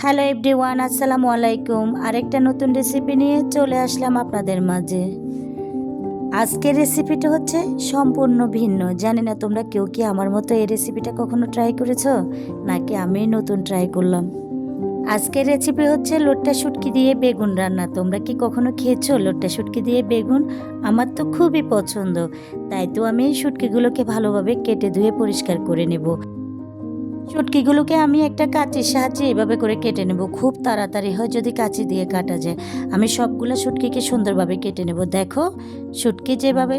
Hello everyone, আসসালামু আলাইকুম। আরেকটা নতুন রেসিপি নিয়ে চলে আসলাম আপনাদের মাঝে। আজকের রেসিপিটা হচ্ছে সম্পূর্ণ ভিন্ন। জানি না তোমরা কেউ কি আমার মতো এই রেসিপিটা কখনো ট্রাই করেছো, নাকি আমি নতুন ট্রাই করলাম। আজকের রেসিপি হচ্ছে লোট্টা শুটকি দিয়ে বেগুন রান্না। তোমরা কি কখনো খেয়েছো লোট্টা শুটকি দিয়ে বেগুন? আমার তো খুবই পছন্দ। তাই তো আমি শুটকিগুলোকে ভালোভাবে কেটে ধুয়ে পরিষ্কার করে নেব। শুটকিগুলোকে আমি একটা কাঁচির সাহায্যে এভাবে করে কেটে নেব। খুব তাড়াতাড়ি হয় যদি কাঁচি দিয়ে কাটা যায়। আমি সবগুলো শুটকিকে সুন্দরভাবে কেটে নেব। দেখো শুটকি যেভাবে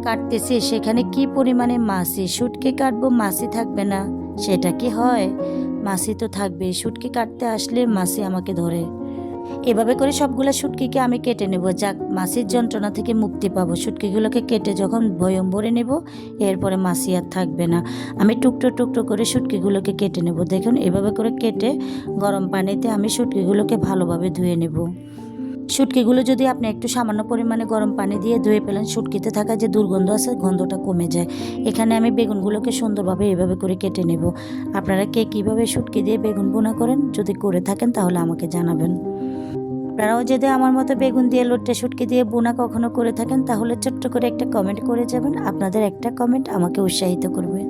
কাটতেছি সেখানে কি পরিমাণে মাছি। শুটকি কাটবো মাছি থাকবে না, সেটা কি হয়? মাছি তো থাকবে। শুটকি কাটতে আসলে মাছি আমাকে ধরে। এভাবে করে সবগুলো শুটকিকে আমি কেটে নেব, যাক মাছির যন্ত্রণা থেকে মুক্তি পাবো। শুটকিগুলোকে কেটে যখন বয়ম ভরে নেব, এরপরে মাছি আর থাকবে না। আমি টুকরো টুকরো করে শুটকিগুলোকে কেটে নেব। দেখুন এভাবে করে কেটে গরম পানিতে আমি শুটকিগুলোকে ভালোভাবে ধুয়ে নেব। শুটকিগুলো যদি আপনি একটু সামান্য পরিমাণে গরম পানি দিয়ে ধুয়ে ফেলেন, শুটকিতে থাকা যে দুর্গন্ধ আছে গন্ধটা কমে যায়। এখানে আমি বেগুনগুলোকে সুন্দরভাবে এভাবে করে কেটে নেব। আপনারা কে কীভাবে শুটকি দিয়ে বেগুন বোনা করেন, যদি করে থাকেন তাহলে আমাকে জানাবেন। আপনারাও যদি আমার মতো বেগুন দিয়ে লোট্টা শুটকি দিয়ে বোনা কখনো করে থাকেন তাহলে ছোট্ট করে একটা কমেন্ট করে যাবেন। আপনাদের একটা কমেন্ট আমাকে উৎসাহিত করবে।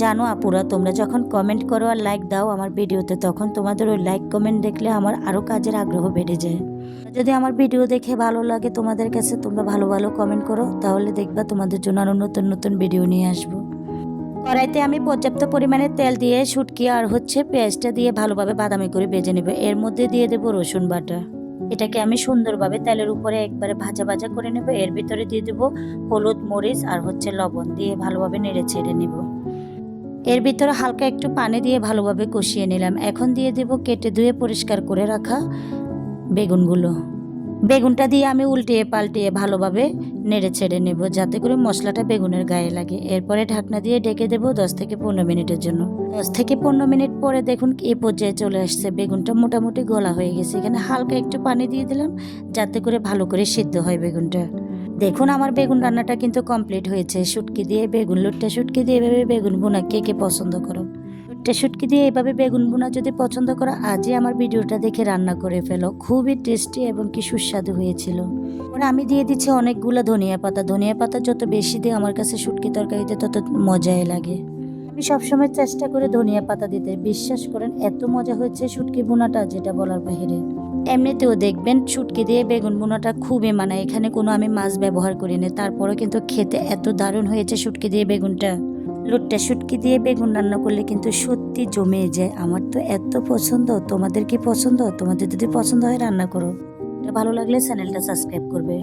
জানো আপুরা, তোমরা যখন কমেন্ট করো আর লাইক দাও আমার ভিডিওতে, তখন তোমাদের ওই লাইক কমেন্ট দেখলে আমার আরও কাজের আগ্রহ বেড়ে যায়। যদি আমার ভিডিও দেখে ভালো লাগে তোমাদের কাছে, তোমরা ভালো ভালো কমেন্ট করো, তাহলে দেখবা তোমাদের জন্য আরও নতুন নতুন ভিডিও নিয়ে আসবো। কড়াইতে আমি পর্যাপ্ত পরিমাণে তেল দিয়ে শুটকি আর পেঁয়াজটা দিয়ে ভালোভাবে বাদামি করে ভেজে নেব। এর মধ্যে দিয়ে দেবো রসুন বাটা। এটাকে আমি সুন্দরভাবে তেলের উপরে একবারে ভাজা ভাজা করে নেব। এর ভিতরে দিয়ে দেবো হলুদ, মরিচ আর লবণ দিয়ে ভালোভাবে নেড়ে ছেড়ে নেব। এর ভিতরে হালকা একটু পানি দিয়ে ভালোভাবে কষিয়ে নিলাম। এখন দিয়ে দেব কেটে ধুয়ে পরিষ্কার করে রাখা বেগুনগুলো। বেগুনটা দিয়ে আমি উল্টিয়ে পাল্টিয়ে ভালোভাবে নেড়ে ছেড়ে নেব, যাতে করে মশলাটা বেগুনের গায়ে লাগে। এরপরে ঢাকনা দিয়ে ঢেকে দেব 10 থেকে 15 মিনিটের জন্য। 10 থেকে 15 মিনিট পরে দেখুন এই পর্যায়ে চলে আসছে, বেগুনটা মোটামুটি গলা হয়ে গেছে। এখানে হালকা একটু পানি দিয়ে দিলাম, যাতে করে ভালো করে সিদ্ধ হয় বেগুনটা। দেখুন আমার বেগুন রান্নাটা কিন্তু কমপ্লিট হয়েছে। শুটকি দিয়ে বেগুন, লোট্টা শুটকি দিয়ে এভাবে বেগুন বোনা কে কে পছন্দ করো? লোট্টা শুটকি দিয়ে এভাবে বেগুন বোনা যদি পছন্দ করো, আজই আমার ভিডিওটা দেখে রান্না করে ফেলো। খুবই টেস্টি এবং কি সুস্বাদু হয়েছিল। ওরা আমি দিয়ে দিচ্ছি অনেকগুলো ধনিয়া পাতা। ধনিয়া পাতা যত বেশি দিয়ে আমার কাছে শুটকি তরকারিতে তত মজাই লাগে। আমি সবসময় চেষ্টা করে ধনিয়া পাতা দিতে, বিশ্বাস করেন এত মজা হয়েছে শুটকি বোনাটা যেটা বলার বাহিরে। এমনিতেও দেখবেন শুটকি দিয়ে বেগুন বোনাটা খুবই মানায়। এখানে কোনো আমি মাছ ব্যবহার করিনি, তারপরেও কিন্তু খেতে এত দারুণ হয়েছে শুটকি দিয়ে বেগুনটা। লোট্টা শুটকি দিয়ে বেগুন রান্না করলে কিন্তু সত্যি জমে যায়। আমার তো এত পছন্দ। তোমাদের কি পছন্দ? তোমাদের যদি পছন্দ হয় রান্না করো। ভালো লাগলে চ্যানেলটা সাবস্ক্রাইব করবে।